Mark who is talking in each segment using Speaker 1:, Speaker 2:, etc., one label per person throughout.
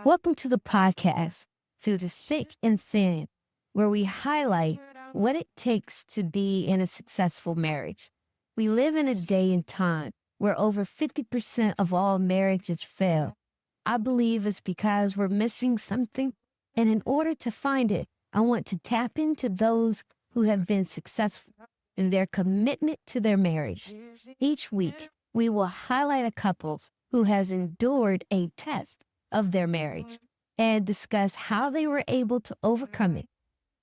Speaker 1: Welcome to the podcast, Through the Thick and Thin, where we highlight what it takes to be in a successful marriage. We live in a day and time where over 50% of all marriages fail. I believe it's because we're missing something, and in order to find it, I want to tap into those who have been successful in their commitment to their marriage. Each week, we will highlight a couple who has endured a test of their marriage and discuss how they were able to overcome it.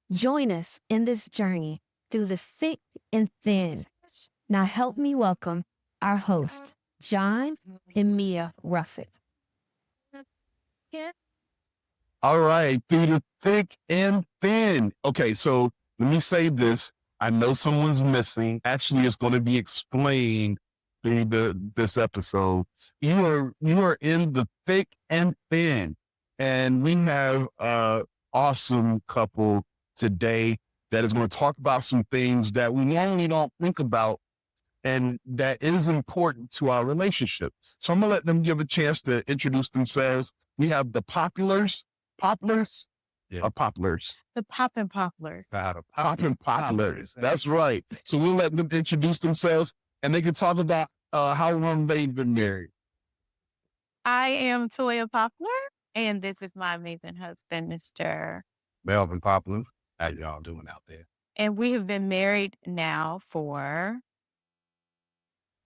Speaker 1: Join us in this journey through the thick and thin. Now help me welcome our hosts, John and Mia Ruffett.
Speaker 2: All right, through the thick and thin. Okay, so let me say this. I know someone's missing. Actually, it's going to be explained through this episode. You are in the thick and thin, and we have an awesome couple today that is going to talk about some things that we normally don't think about, and that is important to our relationship. So I'm going to let them give a chance to introduce themselves. We have the Poplars. Poplars?
Speaker 3: Yeah.
Speaker 2: Or Poplars?
Speaker 4: The Poppin Poplars.
Speaker 2: Poppin Poplars. That's right. So we'll let them introduce themselves, and they can talk about how long they've been married.
Speaker 4: I am Toya Poplar, and this is my amazing husband, Mr.
Speaker 3: Melvin Poplar. How y'all doing out there?
Speaker 4: And we have been married now for...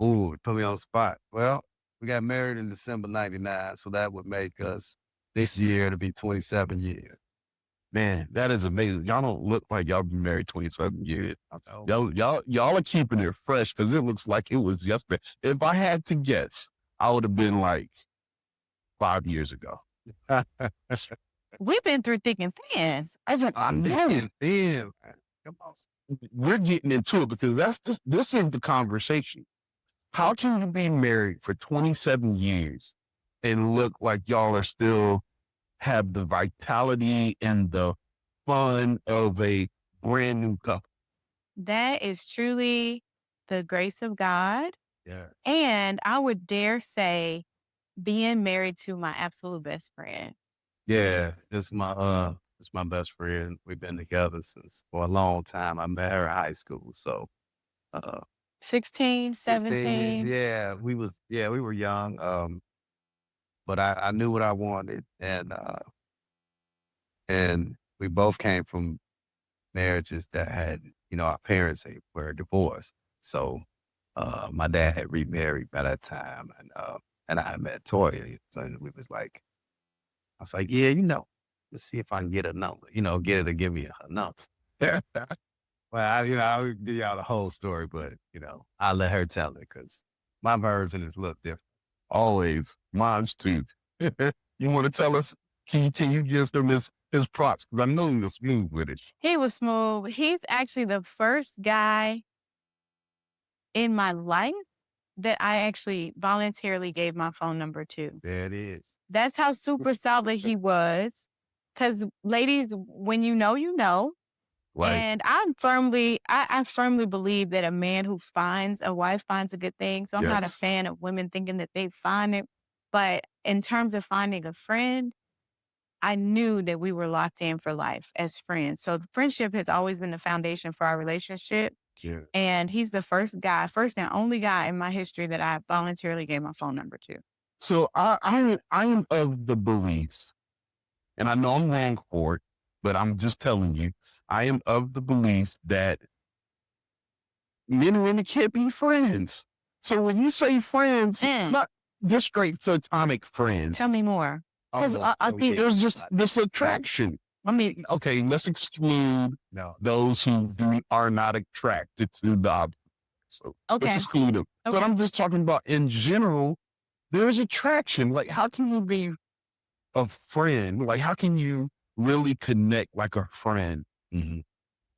Speaker 3: Ooh, put me on the spot. Well, we got married in December 99, so that would make us this year to be 27 years.
Speaker 2: Man, that is amazing. Y'all don't look like y'all been married 27 years.
Speaker 3: I know.
Speaker 2: Y'all are keeping it fresh because it looks like it was yesterday. If I had to guess, I would have been like 5 years ago.
Speaker 4: We've been through thick and thin.
Speaker 2: I'm knowing.
Speaker 3: Damn. Come on.
Speaker 2: We're getting into it because this is the conversation. How can you be married for 27 years and look like y'all are still have the vitality and the fun of a brand new couple?
Speaker 4: That is truly the grace of God.
Speaker 3: Yeah.
Speaker 4: And I would dare say being married to my absolute best friend.
Speaker 3: Yeah. This is my best friend. We've been together for a long time. I met her in high school. So
Speaker 4: 16, 17.
Speaker 3: Yeah, we were young. But I knew what I wanted, and we both came from marriages that had, our parents were divorced. So my dad had remarried by that time, and I met Toya. So we was like, I was like, yeah, let's see if I can get a number, get her to give me a number. Well, I'll give y'all the whole story, but I'll let her tell it because my version is a little different.
Speaker 2: Always. Mine's too. You want to tell us? Can you give them his props? Because I know he was smooth with it.
Speaker 4: He was smooth. He's actually the first guy in my life that I actually voluntarily gave my phone number to.
Speaker 3: There it is.
Speaker 4: That's how super solid he was. Because ladies, when you know, you know.
Speaker 2: Like,
Speaker 4: And I firmly believe that a man who finds a wife finds a good thing. So I'm not a
Speaker 2: Yes.
Speaker 4: fan of women thinking that they find it. But in terms of finding a friend, I knew that we were locked in for life as friends. So the friendship has always been the foundation for our relationship.
Speaker 2: yeah.
Speaker 4: And he's the first and only guy in my history that I voluntarily gave my phone number to.
Speaker 2: So I am of the belief, and I know I'm wrong for it, but I'm just telling you, I am of the belief that men and women can't be friends. So when you say friends, not just straight platonic friends.
Speaker 4: Tell me more.
Speaker 2: Because I think there's just this attraction. I mean, okay, let's exclude those who are not attracted to the object. So
Speaker 4: Okay.
Speaker 2: let's exclude them.
Speaker 4: Okay.
Speaker 2: But I'm just talking about in general, there's attraction. Like, how can you be a friend? Like, how can you really connect like a friend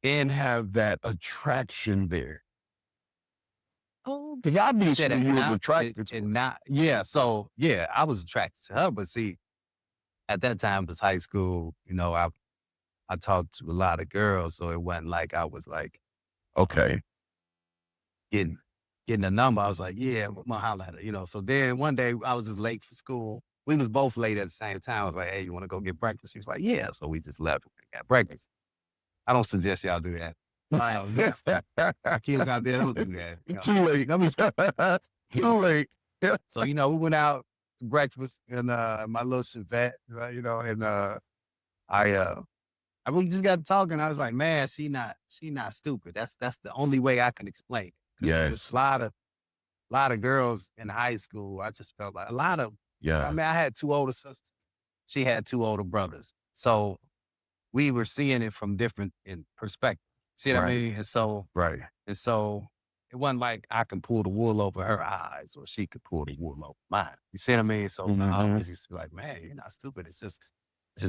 Speaker 2: and have that attraction there?
Speaker 4: Oh,
Speaker 2: Because obviously
Speaker 3: Said it
Speaker 2: you was
Speaker 3: not-
Speaker 2: attracted
Speaker 3: and not, yeah. So yeah, I was attracted to her, but see, at that time it was high school. I talked to a lot of girls, so it wasn't like I was like
Speaker 2: okay.
Speaker 3: getting a number. I was like, yeah, I'm gonna holler at her. So then one day I was just late for school, we was both late at the same time. I was like, hey, you want to go get breakfast? He was like, yeah. So we just left and got breakfast. I don't suggest y'all do that. Kids out there don't do that. You know.
Speaker 2: Too late. I mean, too late.
Speaker 3: So, you know, we went out to breakfast in my little Chevette, right, you know, and I really just got talking. I was like, man, she not stupid. That's the only way I can explain it.
Speaker 2: Yes.
Speaker 3: A lot of girls in high school. I just felt like I mean, I had 2 older sisters. She had 2 older brothers. So we were seeing it from different in perspective. See what I mean? And so it wasn't like I can pull the wool over her eyes or she could pull the wool over mine. You see what I mean? So I always used to be like, man, you're not stupid. It's just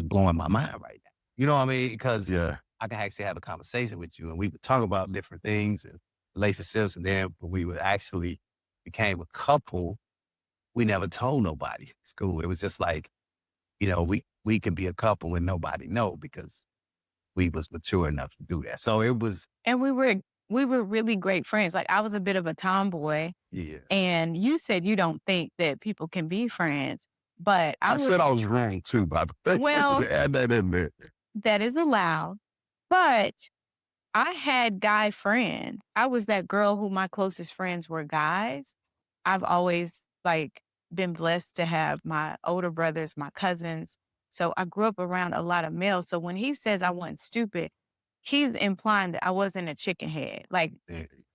Speaker 3: blowing my mind right now. You know what I mean? Because I can actually have a conversation with you and we would talk about different things and relationships. And then when we would actually became a couple, we never told nobody in school. It was just like, you know, we could be a couple and nobody know because we was mature enough to do that. So it was.
Speaker 4: And we were really great friends. Like I was a bit of a tomboy.
Speaker 3: Yeah.
Speaker 4: And you said you don't think that people can be friends, but
Speaker 2: I said I was wrong too, by the way.
Speaker 4: Well,
Speaker 2: add that in there.
Speaker 4: That is allowed. But I had guy friends. I was that girl who my closest friends were guys. I've always like been blessed to have my older brothers, my cousins. So I grew up around a lot of males. So when he says I wasn't stupid, he's implying that I wasn't a chicken head. Like,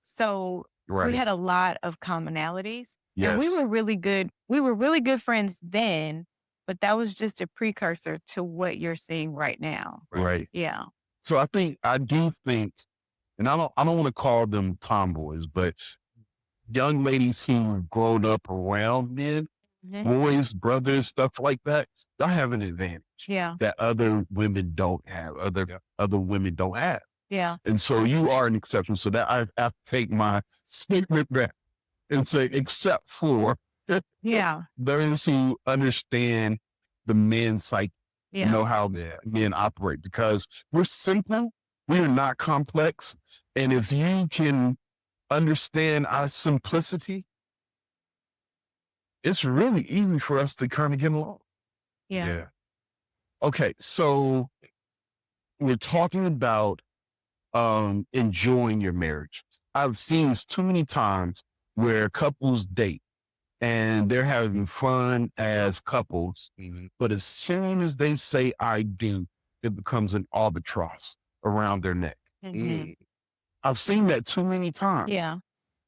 Speaker 4: so we had a lot of commonalities.
Speaker 2: Yes.
Speaker 4: And we were really good. We were really good friends then, but that was just a precursor to what you're seeing right now.
Speaker 2: Right.
Speaker 4: Yeah.
Speaker 2: So I do think, and I don't want to call them tomboys, but young ladies who've grown up around men, boys, brothers, stuff like that, y'all have an advantage.
Speaker 4: Yeah.
Speaker 2: That other women don't have, other women don't have.
Speaker 4: Yeah.
Speaker 2: And so you are an exception. So that I have to take my statement back and say, except for those who understand the men's psyche, know how men operate, because we're simple, we are not complex. And if you can understand our simplicity, it's really easy for us to kind of get along.
Speaker 4: Yeah.
Speaker 2: Okay, so we're talking about enjoying your marriage. I've seen this too many times where couples date and they're having fun as couples, but as soon as they say I do, it becomes an albatross around their neck. I've seen that too many times.
Speaker 4: Yeah.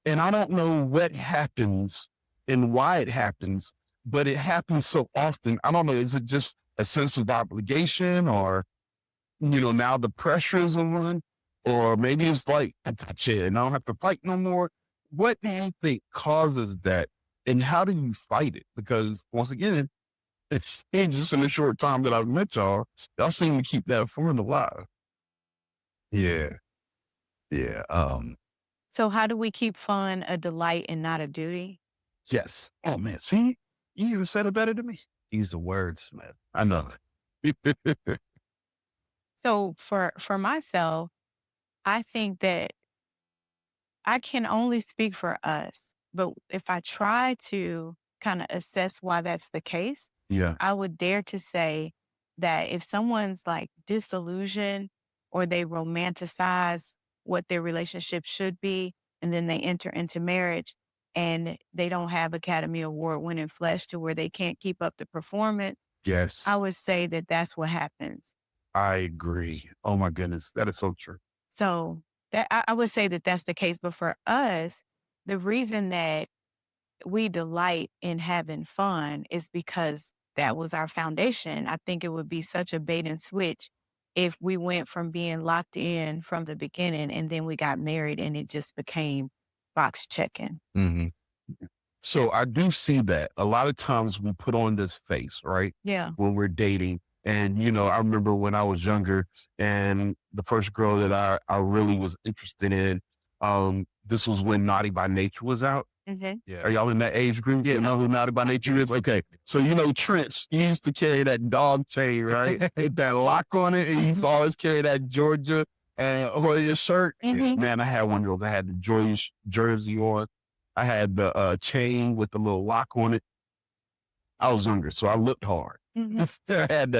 Speaker 2: And I don't know what happens and why it happens, but it happens so often. I don't know. Is it just a sense of obligation, or, you know, now the pressure is on, or maybe it's like, I got you and I don't have to fight no more. What do you think causes that? And how do you fight it? Because once again, it's just in the short time that I've met y'all seem to keep that fun alive.
Speaker 3: Yeah.
Speaker 4: So how do we keep fun a delight and not a duty?
Speaker 2: Yes. Oh man, see, you even said it better than me.
Speaker 3: He's a wordsmith.
Speaker 2: I know.
Speaker 4: So for myself, I think that I can only speak for us, but if I try to kind of assess why that's the case, I would dare to say that if someone's like disillusioned or they romanticize what their relationship should be, and then they enter into marriage and they don't have Academy Award winning flesh to where they can't keep up the performance, I would say that that's what happens.
Speaker 2: I agree. Oh my goodness. That is so true.
Speaker 4: So that I would say that that's the case. But for us, the reason that we delight in having fun is because that was our foundation. I think it would be such a bait and switch if we went from being locked in from the beginning and then we got married and it just became box checking.
Speaker 2: So I do see that a lot of times we put on this face, right?
Speaker 4: Yeah.
Speaker 2: When we're dating. And, you know, I remember when I was younger and the first girl that I really was interested in, this was when Naughty by Nature was out. Are y'all in that age group? Yeah, know who Naughty by Nature is? Okay. So, you know, Trench, he used to carry that dog chain, right? With that lock on it. And he used to always carry that Georgia and Hoya shirt. Man, I had one of those. I had the Georgia jersey on. I had the chain with the little lock on it. I was younger, so I looked hard.
Speaker 4: Mhm.
Speaker 2: had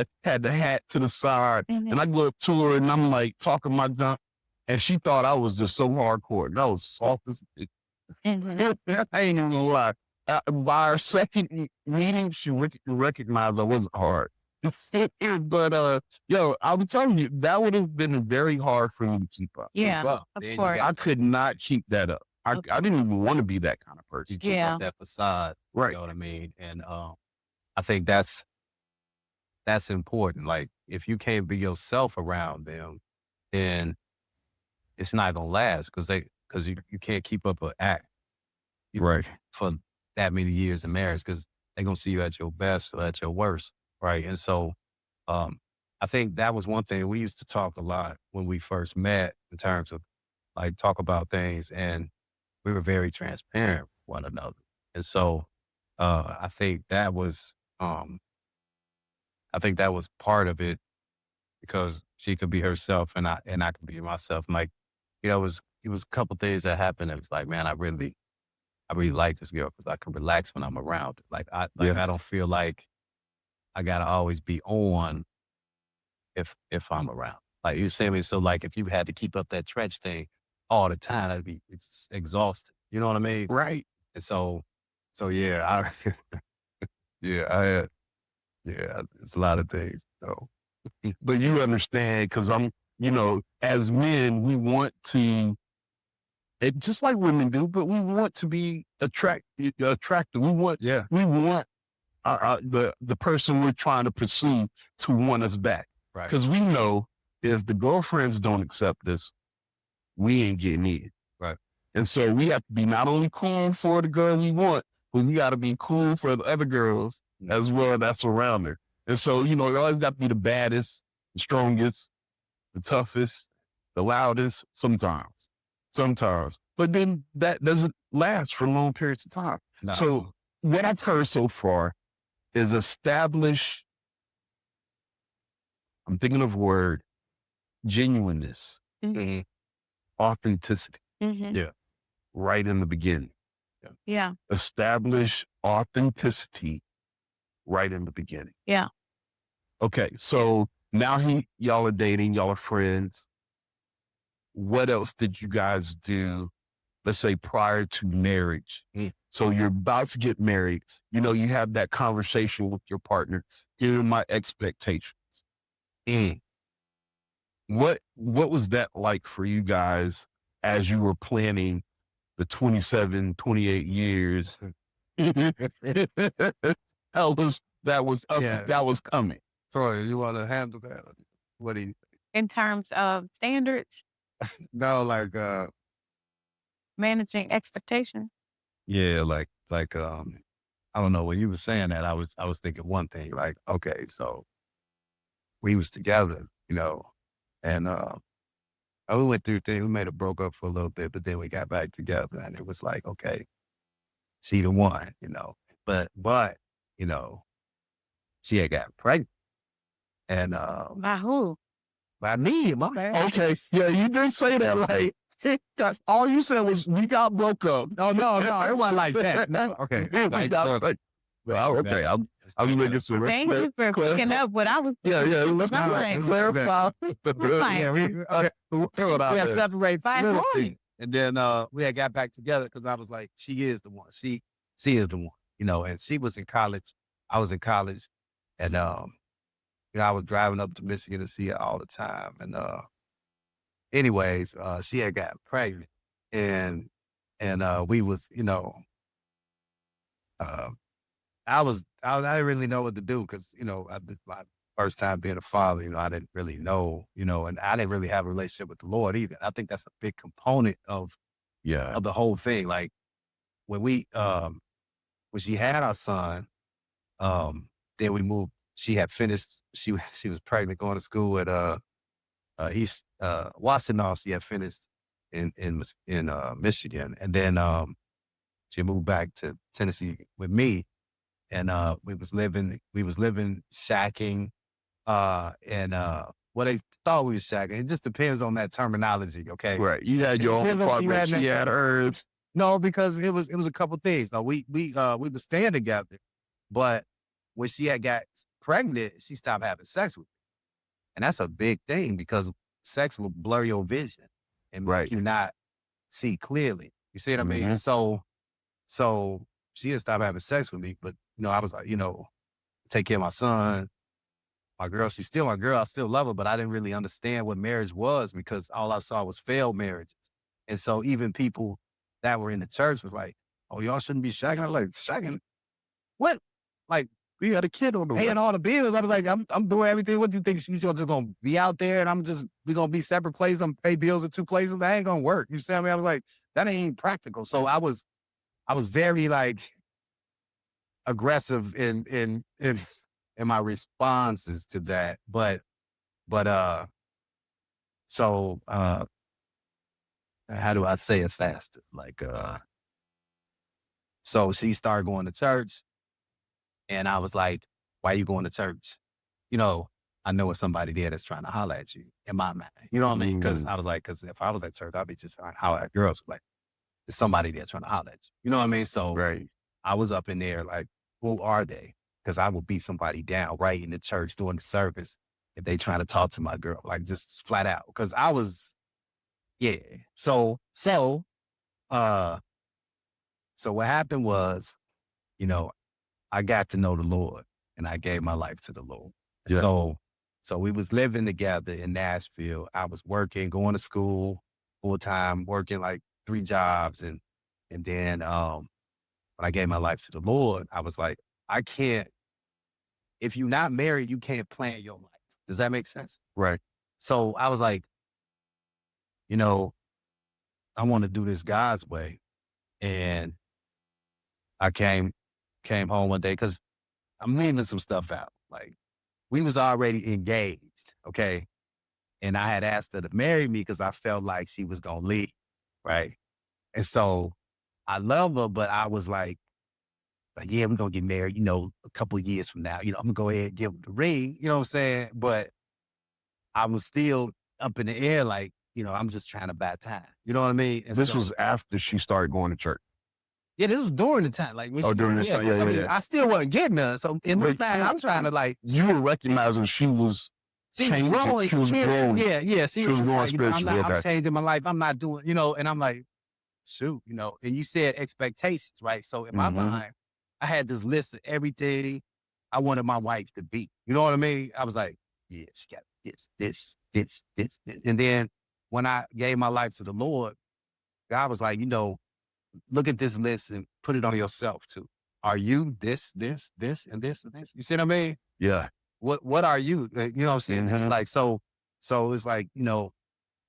Speaker 2: the hat to the side,
Speaker 4: Mhm.
Speaker 2: and I go up to her and I'm like talking my junk, and she thought I was just so hardcore. And I was soft as
Speaker 4: Mhm.
Speaker 2: I ain't even gonna lie. By our second meeting, she recognized I wasn't hard. But yo, I'm telling you, that would have been very hard for me to keep up.
Speaker 4: Yeah,
Speaker 3: Well,
Speaker 4: of
Speaker 3: then you
Speaker 4: course.
Speaker 2: I could not keep that up. I
Speaker 4: Okay.
Speaker 2: didn't even want to be that kind of
Speaker 3: You
Speaker 2: person.
Speaker 3: keep
Speaker 4: Yeah.
Speaker 3: up that facade.
Speaker 2: Right.
Speaker 3: You know what I mean? And I think that's important. Like if you can't be yourself around them, then it's not gonna last because you can't keep up an act
Speaker 2: Right.
Speaker 3: for that many years in marriage because they're gonna see you at your best or at your worst, right? And so, I think that was one thing we used to talk a lot when we first met in terms of like talk about things, and we were very transparent with one another. And so, I think that was, part of it because she could be herself and I could be myself. And like, it was a couple things that happened. It was like, man, I really like this girl because I can relax when I'm around her.
Speaker 2: Yeah.
Speaker 3: I don't feel like I gotta always be on if I'm around. Like you say me, so like if you had to keep up that trench thing all the time, it's exhausting. You know what I mean?
Speaker 2: Right.
Speaker 3: And so yeah, yeah, it's a lot of things. So
Speaker 2: But you understand, because as men, we want to, just like women do, but we want to be attractive.
Speaker 3: yeah,
Speaker 2: We want the person we're trying to pursue to want us back.
Speaker 3: right.
Speaker 2: Because we know if the girlfriends don't accept us, we ain't getting in.
Speaker 3: Right.
Speaker 2: And so we have to be not only cool for the girl we want, but we got to be cool for the other girls as well that's around her. And so, you always got to be the baddest, the strongest, the toughest, the loudest sometimes. But then that doesn't last for long periods of time.
Speaker 3: No.
Speaker 2: So what I've heard so far is establish, I'm thinking of word, genuineness,
Speaker 3: Mhm.
Speaker 2: authenticity,
Speaker 4: Mhm.
Speaker 3: Yeah.
Speaker 2: right in the beginning.
Speaker 4: Yeah.
Speaker 2: Establish authenticity right in the beginning.
Speaker 4: Yeah.
Speaker 2: Okay, so now y'all are dating, y'all are friends. What else did you guys do, let's say prior to marriage? So you're about to get married. You have that conversation with your partner. Here are my expectations. What was that like for you guys as you were planning the 27, 28 years? That was up,
Speaker 3: Yeah.
Speaker 2: that was coming.
Speaker 3: Toya, you want to handle that? What do you?
Speaker 4: In terms of standards,
Speaker 3: No, like
Speaker 4: managing expectations.
Speaker 3: yeah, I don't know. When you were saying that, I was thinking one thing. Like, okay, so we was together, and we went through things. We made a broke up for a little bit, but then we got back together, and it was like, okay, she the one, But she had got pregnant, and
Speaker 4: By who?
Speaker 3: by me, my man.
Speaker 2: Okay, yeah, you did say that. Like, that's all you said was we got broke up.
Speaker 3: No, it wasn't like that. No, okay,
Speaker 2: Yeah, we got broke. Well, okay, I'm making sure.
Speaker 4: Thank you for picking up what I was.
Speaker 2: Yeah, let's
Speaker 4: Right.
Speaker 2: clarify.
Speaker 3: Yeah, we had separated
Speaker 4: By
Speaker 3: little
Speaker 4: who?
Speaker 3: things. And then we had got back together because I was like, she is the one. She is the one, and she was in college. I was in college. And I was driving up to Michigan to see her all the time. And anyways, she had got pregnant. And we was, I didn't really know what to do because, my first time being a father, I didn't really know, and I didn't really have a relationship with the Lord either. I think that's a big component of the whole thing. Like when when she had our son, then we moved. She had finished. She was pregnant, going to school at East Washtenaw. She had finished in Michigan, and then she moved back to Tennessee with me, and we was living shacking, and well, they thought we was shacking. It just depends on that terminology, okay?
Speaker 2: Right, you had your own apartment. She had hers.
Speaker 3: No, because it was a couple things. No, we were staying together, but when she had got pregnant, she stopped having sex with me. And that's a big thing because sex will blur your vision and make you not see clearly. You see what I mean? So she had stopped having sex with me, but I was like, take care of my son, my girl. She's still my girl. I still love her, but I didn't really understand what marriage was because all I saw was failed marriages. And so even people that were in the church was like, "Oh, y'all shouldn't be shagging." I was like, "Shagging? What?" Like,
Speaker 2: We had a kid on the way.
Speaker 3: paying all the bills. I was like, I'm doing everything. What do you think? She's just gonna be out there and we gonna be separate places. I'm pay bills in 2 places. That ain't gonna work. You see what I mean? I was like, that ain't practical. So I was very like aggressive in my responses to that. But so how do I say it faster? Like so she started going to church. And I was like, why are you going to church? I know it's somebody there that's trying to holler at you in my mind. You know what I mean? Because I was like, because if I was at church, I'd be just trying to holler at girls. Like, there's somebody there trying to holler at you. You know what I mean? So I was up in there like, who are they? Because I would beat somebody down right in the church during the service if they trying to talk to my girl, like just flat out. Because I was, yeah. So what happened was, I got to know the Lord and I gave my life to the Lord.
Speaker 2: Yeah.
Speaker 3: So we was living together in Nashville. I was working, going to school full time, working like 3 jobs. And then when I gave my life to the Lord, I was like, if you're not married, you can't plan your life. Does that make sense?
Speaker 2: Right.
Speaker 3: So I was like, I want to do this God's way. And I came home one day because I'm leaving some stuff out. Like, we was already engaged, okay? And I had asked her to marry me because I felt like she was going to leave, right? And so I love her, but I was like, yeah, we're going to get married, a couple of years from now. I'm going to go ahead and give her the ring, you know what I'm saying? But I was still up in the air like, I'm just trying to buy time. You know what I mean? And
Speaker 2: This was after she started going to church.
Speaker 3: Yeah, this was during the time. Like, when
Speaker 2: during the time. Yeah.
Speaker 3: I still wasn't getting her. So in my mind, I'm trying to like.
Speaker 2: You were recognizing she was changing.
Speaker 3: Growing.
Speaker 2: She was growing.
Speaker 3: Yeah. She was
Speaker 2: growing
Speaker 3: like,
Speaker 2: spiritually.
Speaker 3: I'm changing my life. I'm not doing, and I'm like, shoot, and you said expectations, right? So in my mind, I had this list of everything I wanted my wife to be. You know what I mean? I was like, yeah, she got this. And then when I gave my life to the Lord, God was like, look at this list and put it on yourself too. Are you this, and this, and this? You see what I mean?
Speaker 2: Yeah.
Speaker 3: What are you? You know what I'm saying? It's like, so it's like,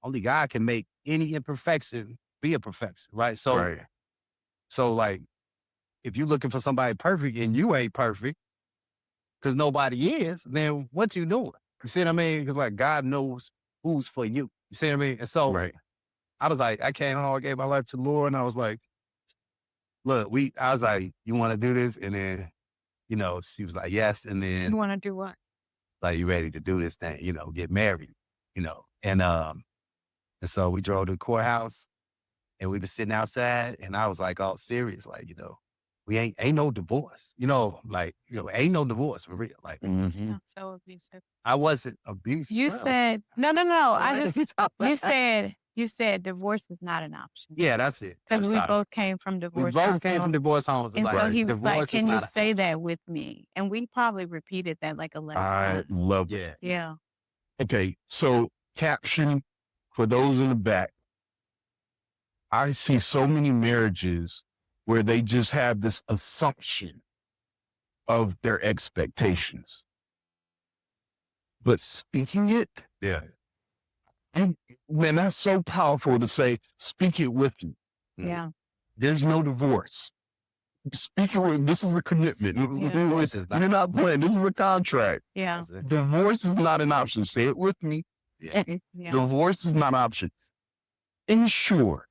Speaker 3: only God can make any imperfection be a perfection, right? So like, if you're looking for somebody perfect and you ain't perfect, because nobody is, then what you doing? You see what I mean? Because like, God knows who's for you. You see what I mean? And so I was like, I came home, I gave my life to the Lord, and I was like, look, I was like, you want to do this? And then, she was like, yes. And then,
Speaker 4: You want to do what?
Speaker 3: like, you ready to do this thing, get married, and so we drove to the courthouse and we were sitting outside and I was like, all serious, like, we ain't no divorce, ain't no divorce for real. Like,
Speaker 4: Sounds so abusive.
Speaker 3: I wasn't abusive.
Speaker 4: You
Speaker 3: Well,
Speaker 4: said, no.
Speaker 3: you
Speaker 4: You said divorce is not an option.
Speaker 3: Yeah, that's it.
Speaker 4: Because we
Speaker 3: Sorry.
Speaker 4: both came from divorce.
Speaker 3: We both came from divorce homes.
Speaker 4: And
Speaker 3: Like,
Speaker 4: so he was like,
Speaker 3: divorce is
Speaker 4: can you
Speaker 3: not a-
Speaker 4: say that with me? And we probably repeated that like 11
Speaker 2: I
Speaker 4: times.
Speaker 2: love it.
Speaker 3: Yeah.
Speaker 4: Yeah.
Speaker 2: Okay, so caption for those in the back. I see so many marriages where they just have this assumption of their expectations. But speaking it,
Speaker 3: Yeah.
Speaker 2: and man, that's so powerful to say, speak it with you.
Speaker 4: Yeah.
Speaker 2: There's no divorce. Speak it with, this is a commitment.
Speaker 3: Divorce is not-
Speaker 2: You're not playing. This is a contract.
Speaker 4: Yeah.
Speaker 3: That's it.
Speaker 2: Divorce is not an option. Say it with me.
Speaker 3: Yeah.
Speaker 4: Yeah.
Speaker 2: Divorce is not an option. Ensure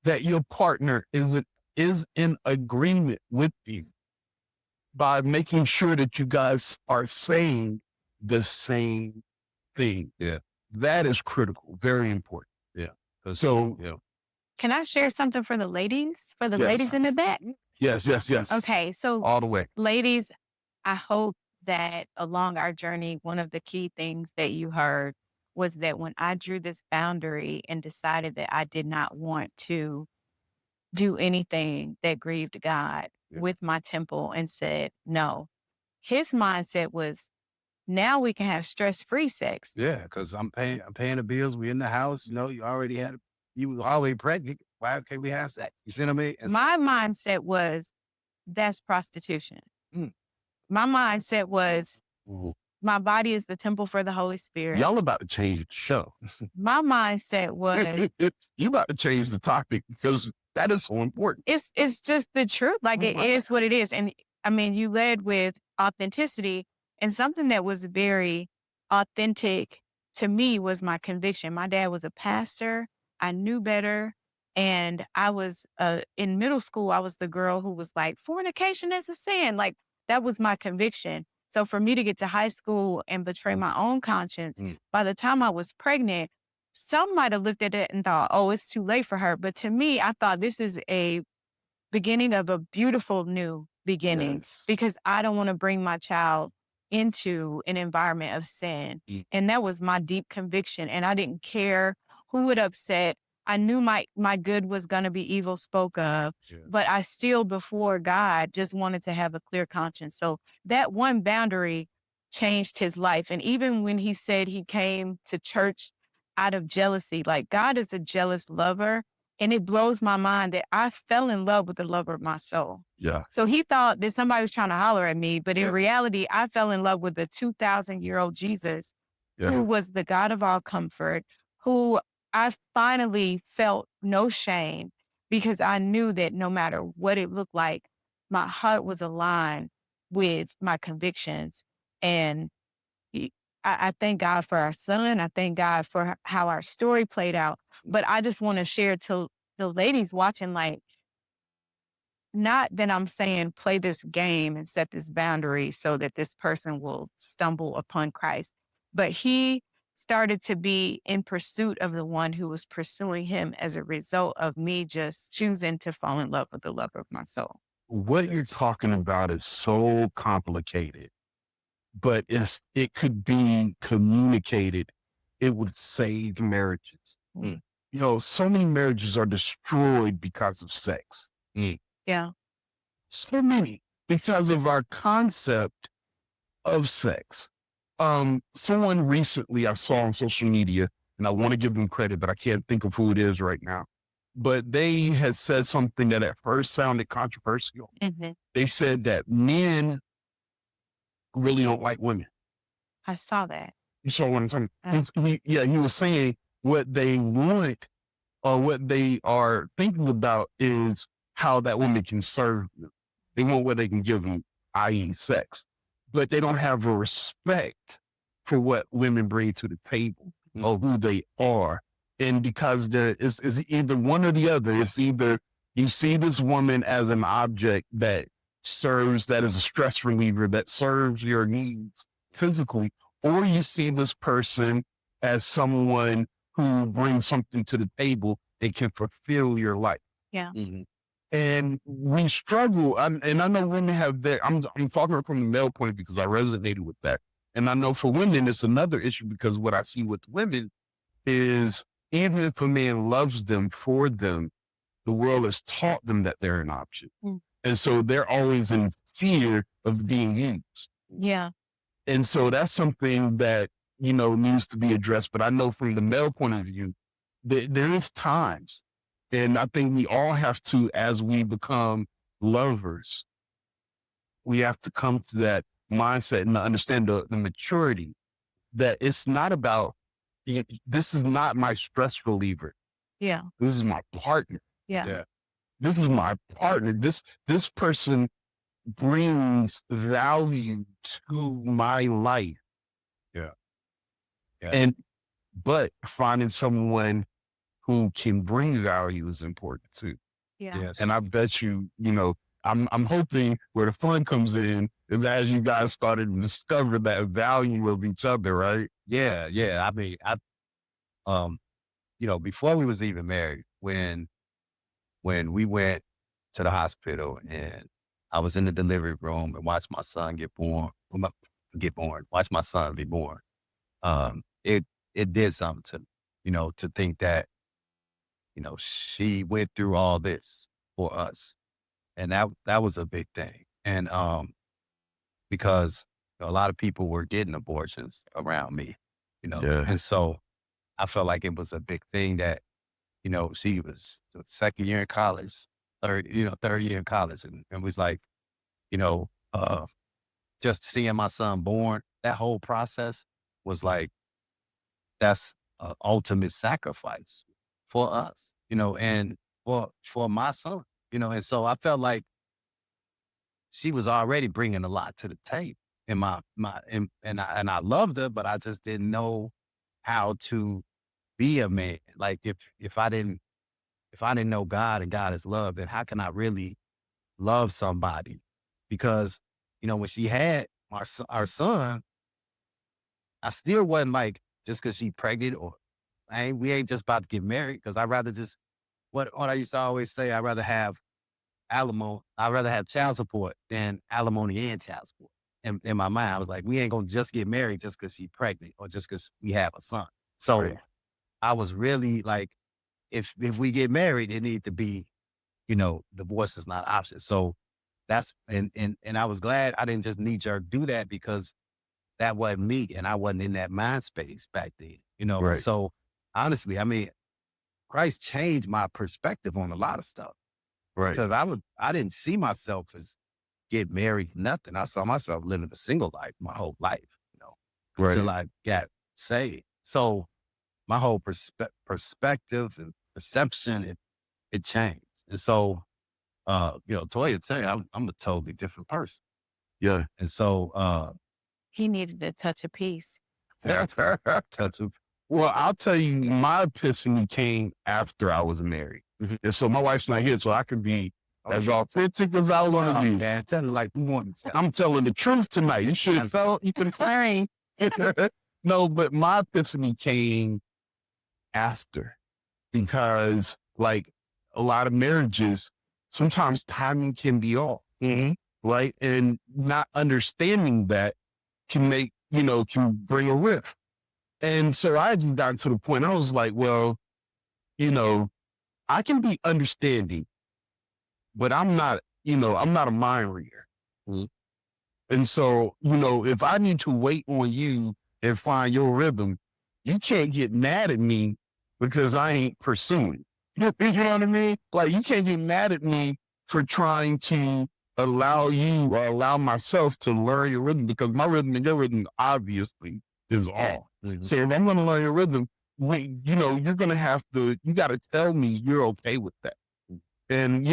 Speaker 2: that your partner is in agreement with you by making sure that you guys are saying the same thing.
Speaker 3: Yeah.
Speaker 2: That is critical, very important. So,
Speaker 4: Can I share something for the ladies? For the
Speaker 2: Yes.
Speaker 4: ladies in the back?
Speaker 2: yes.
Speaker 4: Okay. So
Speaker 2: All the way.
Speaker 4: ladies, I hope that along our journey, one of the key things that you heard was that when I drew this boundary and decided that I did not want to do anything that grieved God
Speaker 3: Yeah.
Speaker 4: with my temple and said no, his mindset was now we can have stress-free sex.
Speaker 3: Yeah, because I'm paying the bills. We in the house. You know, you was already pregnant. Why can't we have sex? You see what I mean? And so,
Speaker 4: My mindset was that's prostitution.
Speaker 3: Mm.
Speaker 4: My mindset was
Speaker 3: ooh,
Speaker 4: my body is the temple for the Holy Spirit.
Speaker 2: Y'all about to change the show.
Speaker 4: My mindset was
Speaker 2: You about to change the topic because that is so important.
Speaker 4: it's just the truth. Like it is what it is. And I mean, you led with authenticity, and something that was very authentic to me was my conviction. My dad was a pastor. I knew better. And I was in middle school, I was the girl who was like, fornication is a sin. Like that was my conviction. So for me to get to high school and betray my own conscience,
Speaker 3: Mm.
Speaker 4: by the time I was pregnant, some might have looked at it and thought, oh, it's too late for her. But to me, I thought this is a beginning of a beautiful new beginning
Speaker 2: Yes.
Speaker 4: because I don't want to bring my child into an environment of sin.
Speaker 3: Mm.
Speaker 4: And that was my deep conviction. And I didn't care who would upset. I knew my good was going to be evil spoke of,
Speaker 3: Yeah.
Speaker 4: but I still before God just wanted to have a clear conscience. So that one boundary changed his life. And even when he said he came to church out of jealousy, like God is a jealous lover. And it blows my mind that I fell in love with the lover of my soul.
Speaker 2: Yeah.
Speaker 4: So he thought that somebody was trying to holler at me, but in
Speaker 3: Yeah.
Speaker 4: reality, I fell in love with the 2,000-year-old Jesus
Speaker 2: Yeah.
Speaker 4: who was the God of all comfort, who I finally felt no shame because I knew that no matter what it looked like, my heart was aligned with my convictions. And he- I thank God for our son. I thank God for how our story played out. But I just want to share to the ladies watching, like, not that I'm saying play this game and set this boundary so that this person will stumble upon Christ, but he started to be in pursuit of the one who was pursuing him as a result of me just choosing to fall in love with the lover of my soul.
Speaker 2: What you're talking about is so complicated, but if it could be communicated, it would save marriages.
Speaker 3: Mm.
Speaker 2: You know, so many marriages are destroyed because of sex.
Speaker 4: Yeah.
Speaker 2: So many because of our concept of sex. Someone recently I saw on social media, and I want to give them credit, but I can't think of who it is right now. But they had said something that at first sounded controversial.
Speaker 4: Mm-hmm.
Speaker 2: They said that men really don't like women.
Speaker 4: I saw that.
Speaker 2: You saw what I'm saying?
Speaker 4: Uh.
Speaker 2: He was saying what they want or what they are thinking about is how that woman can serve them. They want what they can give them, i.e. sex. But they don't have a respect for what women bring to the table or who they are. And because it's either one or the other. It's either you see this woman as an object that is a stress reliever, that serves your needs physically, or you see this person as someone who brings something to the table that can fulfill your life.
Speaker 4: Yeah.
Speaker 3: Mhm.
Speaker 2: And we struggle, and I know women have that. I'm talking from the male point because I resonated with that. And I know for women, it's another issue because what I see with women is even if a man loves them for them, the world has taught them that they're an option.
Speaker 4: Mm.
Speaker 2: And so they're always in fear of being used.
Speaker 4: Yeah.
Speaker 2: And so that's something that, you know, needs to be addressed. But I know from the male point of view, there is times, and I think we all have to, as we become lovers, we have to come to that mindset and understand the maturity that it's not about, this is not my stress reliever.
Speaker 4: Yeah.
Speaker 2: This is my partner.
Speaker 4: Yeah.
Speaker 3: Yeah.
Speaker 2: This is my partner. This person brings value to my life.
Speaker 3: Yeah.
Speaker 2: But finding someone who can bring value is important too.
Speaker 4: Yeah.
Speaker 3: Yes.
Speaker 2: And I bet you, you know, I'm hoping where the fun comes in is as you guys started to discover that value of each other, right?
Speaker 3: Yeah. Yeah. I mean, you know, before we was even married, when we went to the hospital and I was in the delivery room and watched my son watch my son be born. It did something to me, to think that, she went through all this for us. And that was a big thing. And, because a lot of people were getting abortions around me,
Speaker 2: Yeah.
Speaker 3: and so I felt like it was a big thing that, she was second year in college, third year in college. And was like, you know, uh, just seeing my son born, that whole process was like, that's a ultimate sacrifice for us, and for my son, and so I felt like she was already bringing a lot to the table. And and I loved her, but I just didn't know how to be a man. Like if I didn't know God and God is love, then how can I really love somebody? Because when she had our son, I still wasn't like just because she pregnant or we ain't just about to get married. Because I rather just what I used to always say, I'd rather have I'd rather have child support than alimony and child support. In my mind, I was like, we ain't gonna just get married just because she's pregnant or just because we have a son. So
Speaker 2: Right.
Speaker 3: I was really like, if we get married, it need to be, divorce is not an option. So that's and I was glad I didn't just knee jerk do that because that wasn't me and I wasn't in that mind space back then. And
Speaker 2: Right.
Speaker 3: so honestly, I mean, Christ changed my perspective on a lot of stuff
Speaker 2: Right.
Speaker 3: because I didn't see myself as get married, nothing. I saw myself living a single life my whole life,
Speaker 2: Right.
Speaker 3: until I got saved. So my whole perspective and perception, it changed. And so, Toya tell you, I'm a totally different person.
Speaker 2: Yeah.
Speaker 3: And so,
Speaker 4: He needed a touch of peace.
Speaker 3: touch of,
Speaker 2: Well, I'll tell you, my epiphany came after I was married. And so my wife's not here, so I can be as authentic as I want to be.
Speaker 3: man, tell her like we want to tell.
Speaker 2: I'm telling the truth tonight. You should have felt, you could have claimed. No, but my epiphany came after because like a lot of marriages, sometimes timing can be off, right? And not understanding that can bring a rift. And so I just got to the point, I was like, well, I can be understanding, but I'm not a mind reader. And so, if I need to wait on you and find your rhythm, you can't get mad at me because I ain't pursuing. You know what I mean? Like, you can't get mad at me for trying to allow you or allow myself to learn your rhythm because my rhythm and your rhythm obviously is off. So if I'm going to learn your rhythm, you're going to have to, you got to tell me you're okay with that. And,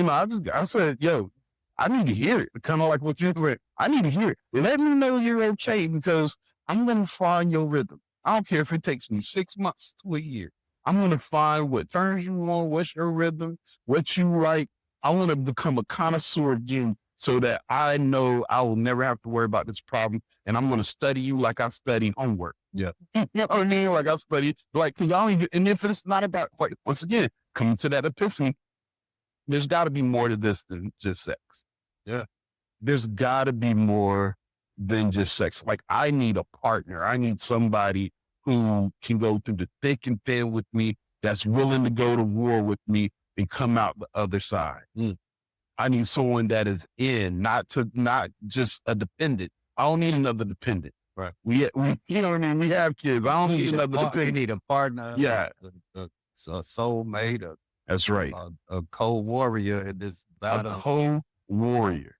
Speaker 2: I said, yo, I need to hear it. Kind of like what you said. I need to hear it. Let me know you're okay because I'm going to find your rhythm. I don't care if it takes me 6 months to a year. I'm going to find what turns you on, what's your rhythm, what you like. I want to become a connoisseur again so that I know I will never have to worry about this problem. And I'm going to study you like I study homework.
Speaker 3: Yeah.
Speaker 2: You know what I mean? Like I study, like, and if it's not about, like, once again, coming to that epiphany, there's got to be more to this than just sex.
Speaker 3: Yeah.
Speaker 2: There's got to be more than just sex. Like, I need a partner. I need somebody who can go through the thick and thin with me, that's willing to go to war with me and come out the other side. I need someone that is not just a dependent. I don't need another dependent.
Speaker 3: Right.
Speaker 2: We you know what I mean? We have kids. I don't need another
Speaker 3: You
Speaker 2: dependent.
Speaker 3: need a partner.
Speaker 2: Yeah.
Speaker 3: A soulmate,
Speaker 2: That's right.
Speaker 3: a co-warrior in this battle.
Speaker 2: A co-warrior.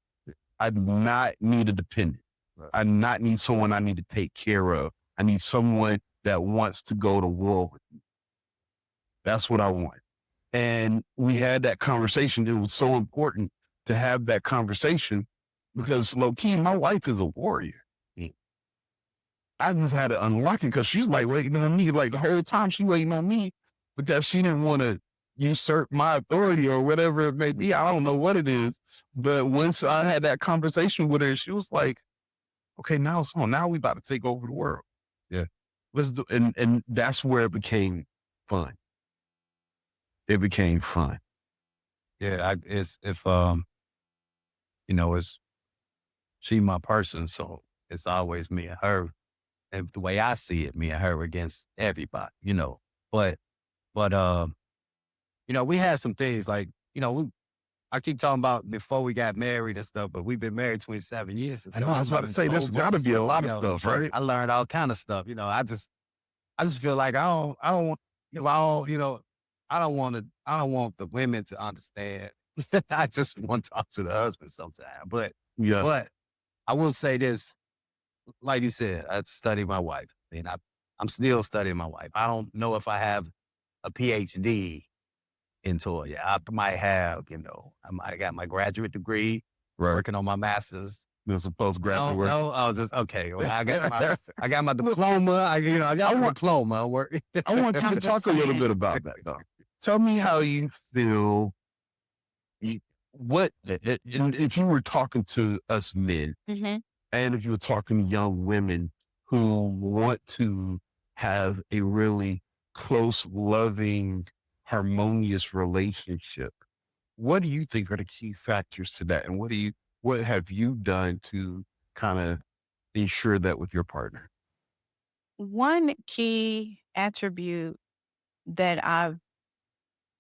Speaker 2: I do not need a dependent.
Speaker 3: Right.
Speaker 2: I do not need someone I need to take care of. I need someone that wants to go to war with me. That's what I want. And we had that conversation. It was so important to have that conversation because low-key, my wife is a warrior. I just had to unlock it because she's like waiting on me. Like the whole time she waiting on me because she didn't want to usurp my authority or whatever it may be. I don't know what it is. But once I had that conversation with her, she was like, okay, now it's on. Now we about to take over the world.
Speaker 3: Yeah.
Speaker 2: Let's do, and that's where it became fun. It became fun.
Speaker 3: Yeah. you know, it's she my person, so it's always me and her. And the way I see it, me and her against everybody, you know. But you know, we had some things like, you know, I keep talking about before we got married and stuff, but we've been married 27 years. And
Speaker 2: I
Speaker 3: so
Speaker 2: know, I was about to say, there's got to be a lot of stuff, right?
Speaker 3: I learned all kind of stuff. You know, I just feel like I don't want, you know, I don't want the women to understand. I just want to talk to the husband sometimes.
Speaker 2: Yeah.
Speaker 3: But I will say this, like you said, I study my wife, and I'm still studying my wife. I don't know if I have a PhD in Toya. I might have, you know, I got my graduate degree,
Speaker 2: Right.
Speaker 3: working on my master's.
Speaker 2: There's a postgraduate work.
Speaker 3: No, I was just okay. Well, I got my diploma. I got my diploma. Work.
Speaker 2: I want you to talk a little bit about that, though. Tell me how you feel. If you were talking to us men,
Speaker 4: Mhm.
Speaker 2: and if you were talking to young women who want to have a really close, loving, harmonious relationship, what do you think are the key factors to that? And what have you done to kind of ensure that with your partner?
Speaker 4: One key attribute that I've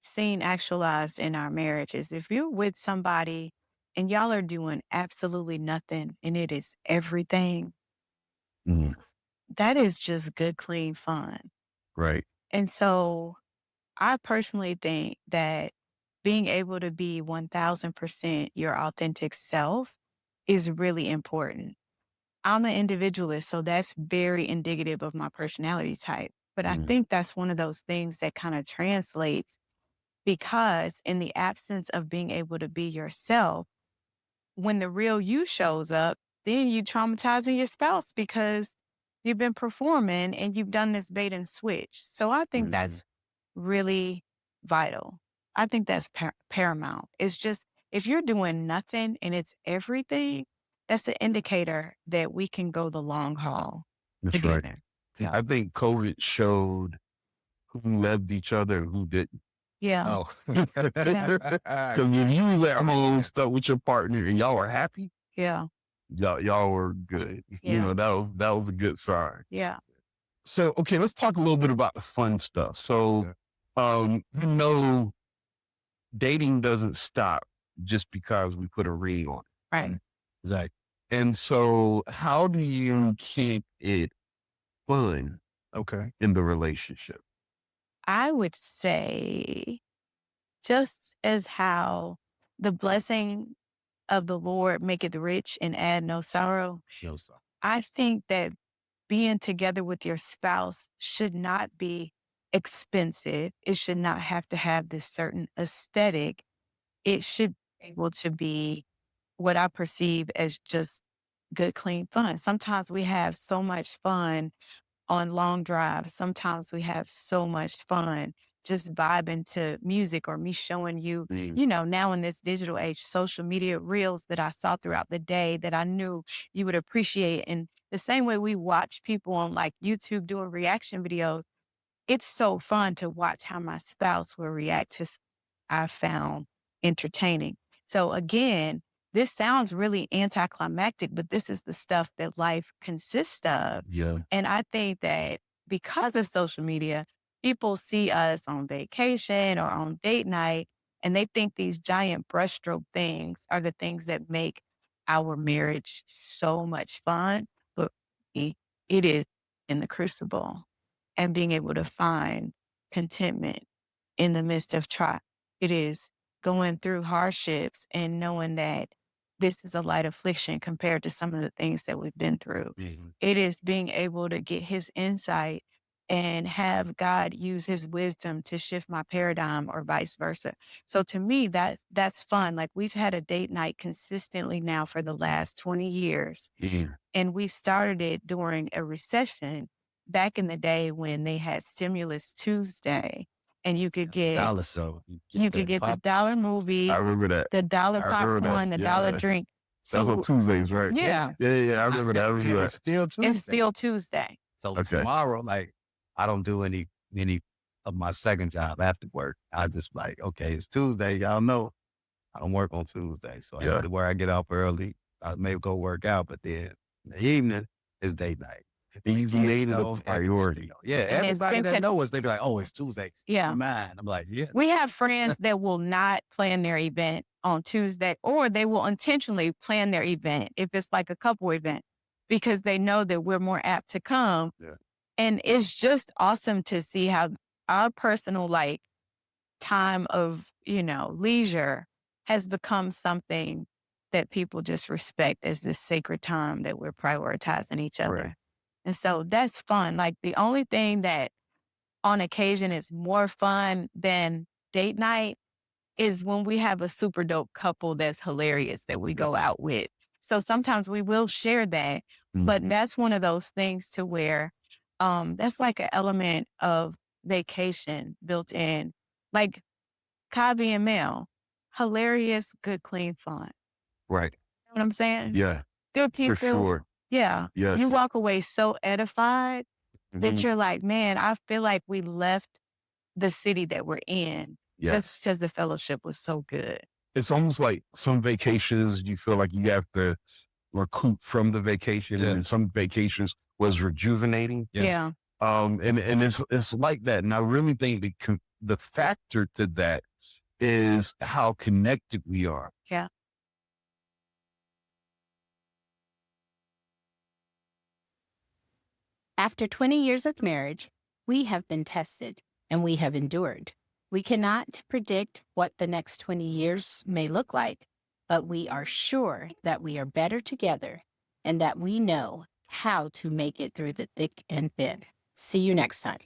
Speaker 4: seen actualized in our marriage is if you're with somebody and y'all are doing absolutely nothing and it is everything,
Speaker 2: Mm,
Speaker 4: that is just good, clean fun.
Speaker 2: right.
Speaker 4: And so I personally think that being able to be 1000% your authentic self is really important. I'm an individualist, so that's very indicative of my personality type. But I
Speaker 2: Mm,
Speaker 4: think that's one of those things that kind of translates because in the absence of being able to be yourself, when the real you shows up, then you traumatizing your spouse because you've been performing and you've done this bait and switch. So I think
Speaker 2: mhm.
Speaker 4: that's really vital. I think that's paramount. It's just if you're doing nothing and it's everything, that's an indicator that we can go the long haul
Speaker 2: That's right.
Speaker 4: together. Yeah.
Speaker 2: I think COVID showed who loved each other and who didn't.
Speaker 4: Yeah.
Speaker 3: Oh,
Speaker 2: Because if you let alone stuck with your partner and y'all were happy,
Speaker 4: Yeah.
Speaker 2: y'all were good. You
Speaker 4: Yeah.
Speaker 2: know, that was a good sign.
Speaker 4: Yeah.
Speaker 2: So, okay, let's talk a little bit about the fun stuff. So, you know, dating doesn't stop just because we put a ring on it.
Speaker 4: Right.
Speaker 3: Zach.
Speaker 2: And so how do you keep it fun
Speaker 3: Okay.
Speaker 2: in the relationship?
Speaker 4: I would say just as how the blessing of the Lord maketh rich and add no sorrow.
Speaker 3: Shows up.
Speaker 4: I think that being together with your spouse should not be expensive. It should not have to have this certain aesthetic. It should be able to be what I perceive as just good, clean fun. Sometimes we have so much fun on long drives. Sometimes we have so much fun just vibing to music or me showing you,
Speaker 2: Mm,
Speaker 4: you know, now in this digital age, social media reels that I saw throughout the day that I knew you would appreciate. And the same way we watch people on like YouTube doing reaction videos, it's so fun to watch how my spouse will react to I found entertaining. So again, this sounds really anticlimactic, but this is the stuff that life consists of.
Speaker 2: yeah.
Speaker 4: And I think that because of social media, people see us on vacation or on date night, and they think these giant brushstroke things are the things that make our marriage so much fun. But it is in the crucible and being able to find contentment in the midst of trial. It is going through hardships and knowing that this is a light affliction compared to some of the things that we've been through.
Speaker 3: Mhm.
Speaker 4: It is being able to get his insight and have God use his wisdom to shift my paradigm or vice versa. So to me, that's fun. Like we've had a date night consistently now for the last 20 years.
Speaker 2: Mhm.
Speaker 4: And we started it during a recession back in the day when they had Stimulus Tuesday and you could get
Speaker 3: Dollar so
Speaker 4: you could get the dollar movie,
Speaker 2: I remember that.
Speaker 4: the dollar
Speaker 2: I remember that.
Speaker 4: popcorn, the dollar
Speaker 2: Yeah.
Speaker 4: drink.
Speaker 2: That was on
Speaker 4: So
Speaker 2: Tuesdays, right?
Speaker 4: yeah,
Speaker 2: Yeah. I remember that. I remember
Speaker 3: It's
Speaker 2: that.
Speaker 3: still Tuesday.
Speaker 4: it's still Tuesday.
Speaker 3: So
Speaker 2: Okay.
Speaker 3: tomorrow, like I don't do any of my second job after work. I just like, okay, it's Tuesday. Y'all know I don't work on Tuesday, so
Speaker 2: Yeah.
Speaker 3: where I get off early, I may go work out, but then in the evening is date night.
Speaker 2: And you made it a
Speaker 3: So,
Speaker 2: priority.
Speaker 3: yeah,
Speaker 4: And then
Speaker 3: everybody
Speaker 4: spend
Speaker 3: that
Speaker 4: con-
Speaker 3: know us, they be like, "Oh, it's Tuesday."
Speaker 4: Yeah.
Speaker 3: Man, I'm like, yeah.
Speaker 4: We have friends that will not plan their event on Tuesday, or they will intentionally plan their event if it's like a couple event because they know that we're more apt to come.
Speaker 3: Yeah.
Speaker 4: And it's just awesome to see how our personal like time of, leisure has become something that people just respect as this sacred time that we're prioritizing each other.
Speaker 2: Right.
Speaker 4: And so that's fun. Like the only thing that on occasion is more fun than date night is when we have a super dope couple that's hilarious that we go out with. So sometimes we will share that, but
Speaker 3: Mhm.
Speaker 4: that's one of those things to where that's like an element of vacation built in. Like Kabi and Mel, hilarious, good, clean fun.
Speaker 2: Right.
Speaker 4: You know what I'm saying?
Speaker 2: Yeah,
Speaker 4: Good
Speaker 2: for
Speaker 4: people.
Speaker 2: sure.
Speaker 4: Yeah.
Speaker 2: Yes.
Speaker 4: You walk away so edified that
Speaker 2: Mhm.
Speaker 4: you're like, man, I feel like we left the city that we're in just
Speaker 2: Yes.
Speaker 4: because the fellowship was so good.
Speaker 2: It's almost like some vacations you feel like you have to recoup from the vacation,
Speaker 3: Yeah.
Speaker 2: and some vacations was rejuvenating.
Speaker 4: Yeah.
Speaker 2: And it's like that. And I really think the factor to that is how connected we are.
Speaker 4: Yeah.
Speaker 5: After 20 years of marriage, we have been tested and we have endured. We cannot predict what the next 20 years may look like, but we are sure that we are better together and that we know how to make it through the thick and thin. See you next time.